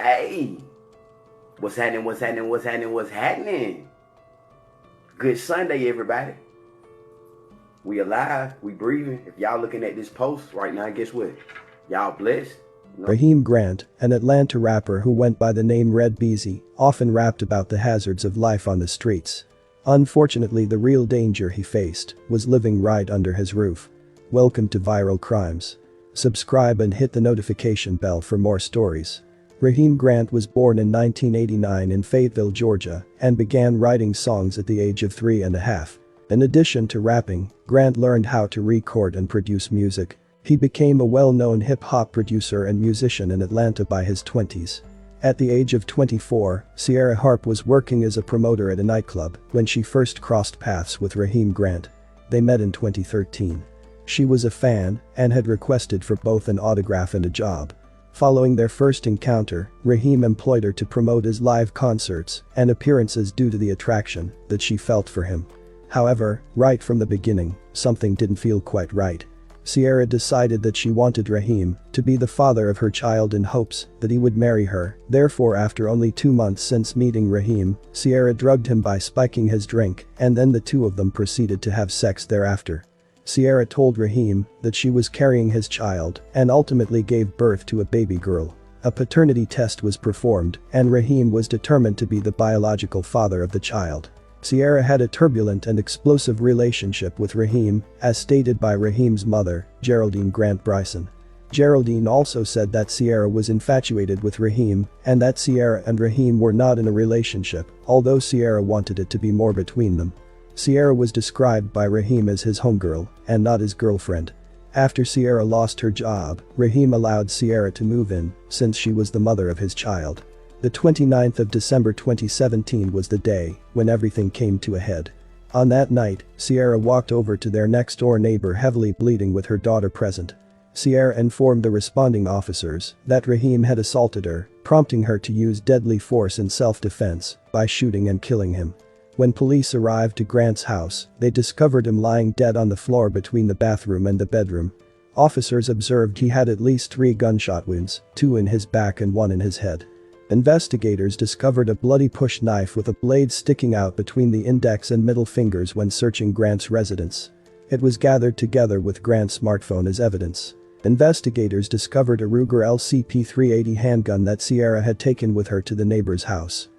Hey, what's happening? What's happening? What's happening? What's happening? Good Sunday, everybody. We alive. We breathing. If y'all looking at this post right now, guess what? Y'all blessed. Raheem Grant, an Atlanta rapper who went by the name Red Beezy, often rapped about the hazards of life on the streets. Unfortunately, the real danger he faced was living right under his roof. Welcome to Viral Crimes. Subscribe and hit the notification bell for more stories. Raheem Grant was born in 1989 in Fayetteville, Georgia, and began writing songs at the age of 3.5. In addition to rapping, Grant learned how to record and produce music. He became a well-known hip-hop producer and musician in Atlanta by his 20s. At the age of 24, Sierra Harp was working as a promoter at a nightclub when she first crossed paths with Raheem Grant. They met in 2013. She was a fan and had requested for both an autograph and a job. Following their first encounter, Raheem employed her to promote his live concerts and appearances due to the attraction that she felt for him. However, right from the beginning, something didn't feel quite right. Sierra decided that she wanted Raheem to be the father of her child in hopes that he would marry her. Therefore, after only 2 months since meeting Raheem, Sierra drugged him by spiking his drink, and then the two of them proceeded to have sex thereafter. Sierra told Raheem that she was carrying his child and ultimately gave birth to a baby girl. A paternity test was performed, and Raheem was determined to be the biological father of the child. Sierra had a turbulent and explosive relationship with Raheem, as stated by Raheem's mother, Geraldine Grant Bryson. Geraldine also said that Sierra was infatuated with Raheem and that Sierra and Raheem were not in a relationship, although Sierra wanted it to be more between them. Sierra was described by Raheem as his homegirl and not his girlfriend. After Sierra lost her job, Raheem allowed Sierra to move in since she was the mother of his child. The 29th of December 2017 was the day when everything came to a head. On that night, Sierra walked over to their next-door neighbor heavily bleeding with her daughter present. Sierra informed the responding officers that Raheem had assaulted her, prompting her to use deadly force in self-defense by shooting and killing him. When police arrived to Grant's house, they discovered him lying dead on the floor between the bathroom and the bedroom. Officers observed he had at least 3 gunshot wounds, 2 in his back and 1 in his head. Investigators discovered a bloody push knife with a blade sticking out between the index and middle fingers when searching Grant's residence. It was gathered together with Grant's smartphone as evidence. Investigators discovered a Ruger LCP-380 handgun that Sierra had taken with her to the neighbor's house.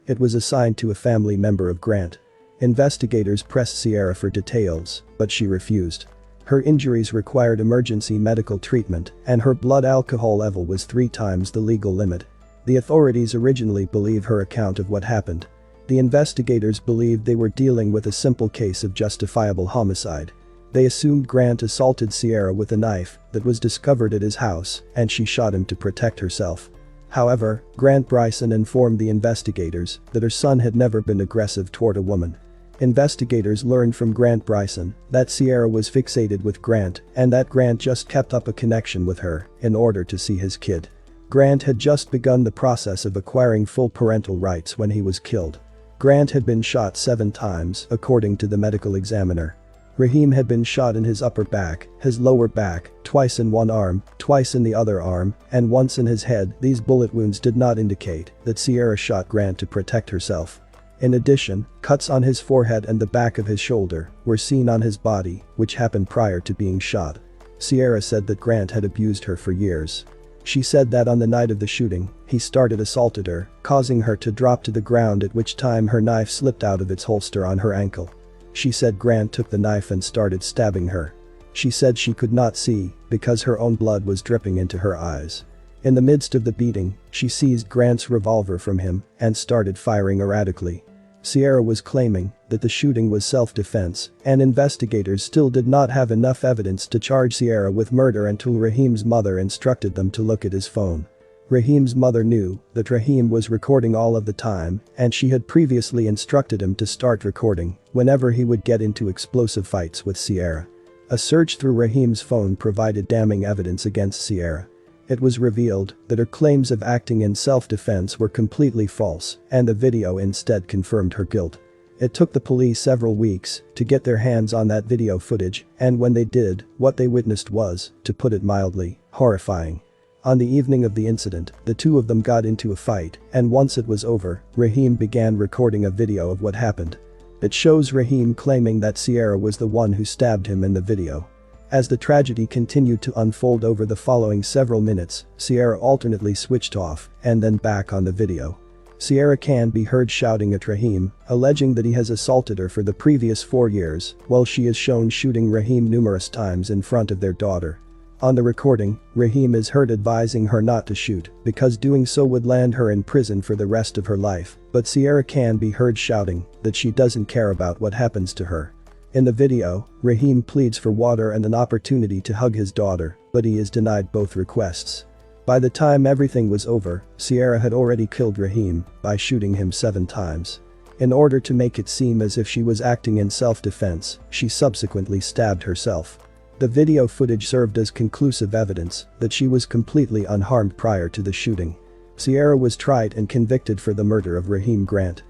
It was assigned to a family member of Grant. Investigators pressed Sierra for details, but she refused. Her injuries required emergency medical treatment, and her blood alcohol level was 3 times the legal limit. The authorities originally believed her account of what happened. The investigators believed they were dealing with a simple case of justifiable homicide. They assumed Grant assaulted Sierra with a knife that was discovered at his house, and she shot him to protect herself. However, Grant Bryson informed the investigators that her son had never been aggressive toward a woman. Investigators learned from Grant Bryson that Sierra was fixated with Grant and that Grant just kept up a connection with her in order to see his kid. Grant had just begun the process of acquiring full parental rights when he was killed. Grant had been shot 7 times, according to the medical examiner. Raheem had been shot in his upper back, his lower back, twice in one arm, twice in the other arm, and once in his head. These bullet wounds did not indicate that Sierra shot Grant to protect herself. In addition, cuts on his forehead and the back of his shoulder were seen on his body, which happened prior to being shot. Sierra said that Grant had abused her for years. She said that on the night of the shooting, he started assaulted her, causing her to drop to the ground, at which time her knife slipped out of its holster on her ankle. She said Grant took the knife and started stabbing her. She said she could not see because her own blood was dripping into her eyes. In the midst of the beating, she seized Grant's revolver from him and started firing erratically. Sierra was claiming that the shooting was self-defense, and investigators still did not have enough evidence to charge Sierra with murder until Raheem's mother instructed them to look at his phone. Raheem's mother knew that Raheem was recording all of the time, and she had previously instructed him to start recording whenever he would get into explosive fights with Sierra. A search through Raheem's phone provided damning evidence against Sierra. It was revealed that her claims of acting in self-defense were completely false, and the video instead confirmed her guilt. It took the police several weeks to get their hands on that video footage, and when they did, what they witnessed was, to put it mildly, horrifying. On the evening of the incident, the two of them got into a fight, and once it was over, Raheem began recording a video of what happened. It shows Raheem claiming that Sierra was the one who stabbed him in the video. As the tragedy continued to unfold over the following several minutes, Sierra alternately switched off and then back on the video. Sierra can be heard shouting at Raheem, alleging that he has assaulted her for the previous 4 years, while she is shown shooting Raheem numerous times in front of their daughter. On the recording, Raheem is heard advising her not to shoot because doing so would land her in prison for the rest of her life, but Sierra can be heard shouting that she doesn't care about what happens to her. In the video, Raheem pleads for water and an opportunity to hug his daughter, but he is denied both requests. By the time everything was over, Sierra had already killed Raheem by shooting him 7 times. In order to make it seem as if she was acting in self-defense, she subsequently stabbed herself. The video footage served as conclusive evidence that she was completely unharmed prior to the shooting. Sierra was tried and convicted for the murder of Raheem Grant.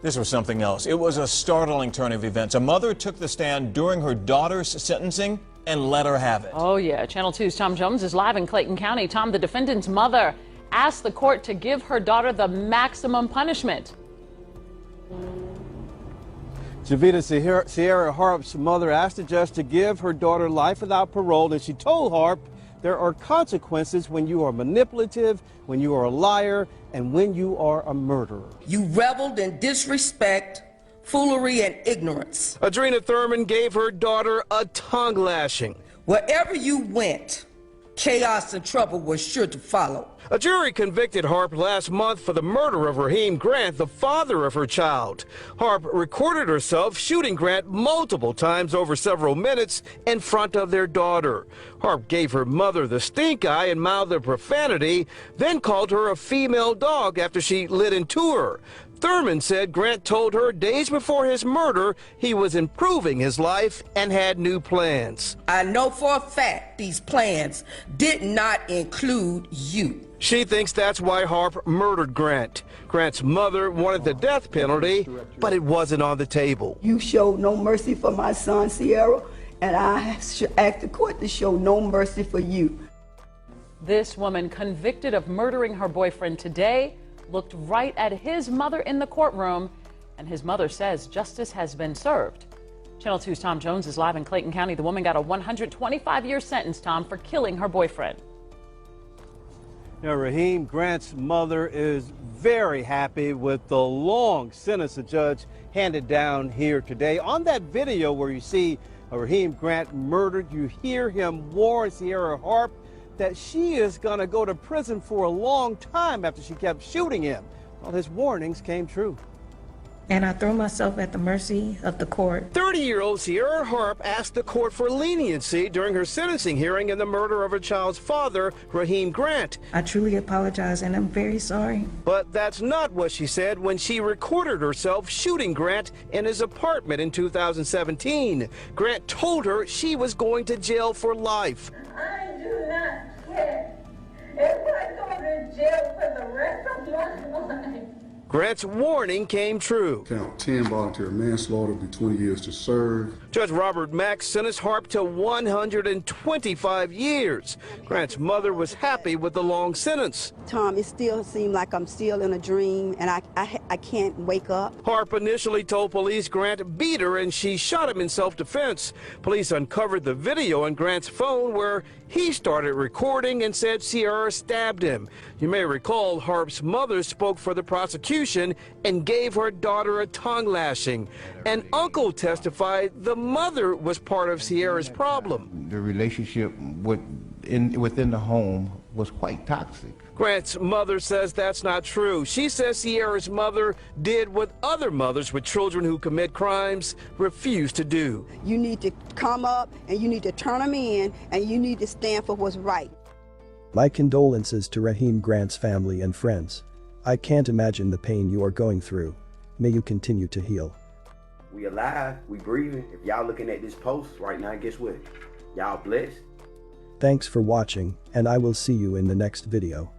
This was something else. It was a startling turn of events. A mother took the stand during her daughter's sentencing and let her have it. Oh yeah, Channel 2's Tom Jones is live in Clayton County. Tom, the defendant's mother asked the court to give her daughter the maximum punishment. Javita Sierra Harp's mother asked the judge to give her daughter life without parole, and she told Harp there are consequences when you are manipulative, when you are a liar, and when you are a murderer. You reveled in disrespect, foolery, and ignorance. Adrena Thurman gave her daughter a tongue lashing. Wherever you went, chaos and trouble was sure to follow. A jury convicted Harp last month for the murder of Raheem Grant, the father of her child. Harp recorded herself shooting Grant multiple times over several minutes in front of their daughter. Harp gave her mother the stink eye and mouthed a profanity, then called her a female dog after she lit into her. Thurman said Grant told her days before his murder he was improving his life and had new plans. I know for a fact these plans did not include you. She thinks that's why Harp murdered Grant. Grant's mother wanted the death penalty, but it wasn't on the table. You showed no mercy for my son, Sierra, and I asked the court to show no mercy for you. This woman, convicted of murdering her boyfriend today, looked right at his mother in the courtroom, and his mother says justice has been served. Channel 2's Tom Jones is live in Clayton County. The woman got a 125-year sentence, Tom, for killing her boyfriend. Now, Raheem Grant's mother is very happy with the long sentence the judge handed down here today. On that video where you see Raheem Grant murdered, you hear him warn Sierra Harp that she is going to go to prison for a long time after she kept shooting him. Well, his warnings came true. And I throw myself at the mercy of the court. 30-year-old Sierra Harp asked the court for leniency during her sentencing hearing in the murder of her child's father, Raheem Grant. I truly apologize, and I'm very sorry. But that's not what she said when she recorded herself shooting Grant in his apartment in 2017. Grant told her she was going to jail for life. I do not care if I go to jail for the rest of my life. Grant's warning came true. Count 10 voluntary manslaughter, be 20 years to serve. Judge Robert Mack sentenced Harp to 125 years. Grant's mother was happy with the long sentence. Tom, it still seems like I'm still in a dream, and I can't wake up. Harp initially told police Grant beat her and she shot him in self-defense. Police uncovered the video on Grant's phone where he started recording and said Sierra stabbed him. You may recall Harp's mother spoke for the prosecution and gave her daughter a tongue lashing. An uncle testified the mother was part of Sierra's problem. The relationship within the home was quite toxic. Grant's mother says that's not true. She says Sierra's mother did what other mothers with children who commit crimes refuse to do. You need to come up and you need to turn them in and you need to stand for what's right. My condolences to Raheem Grant's family and friends. I can't imagine the pain you are going through. May you continue to heal. We alive, we breathing. If y'all looking at this post right now, guess what? Y'all blessed. Thanks for watching, and I will see you in the next video.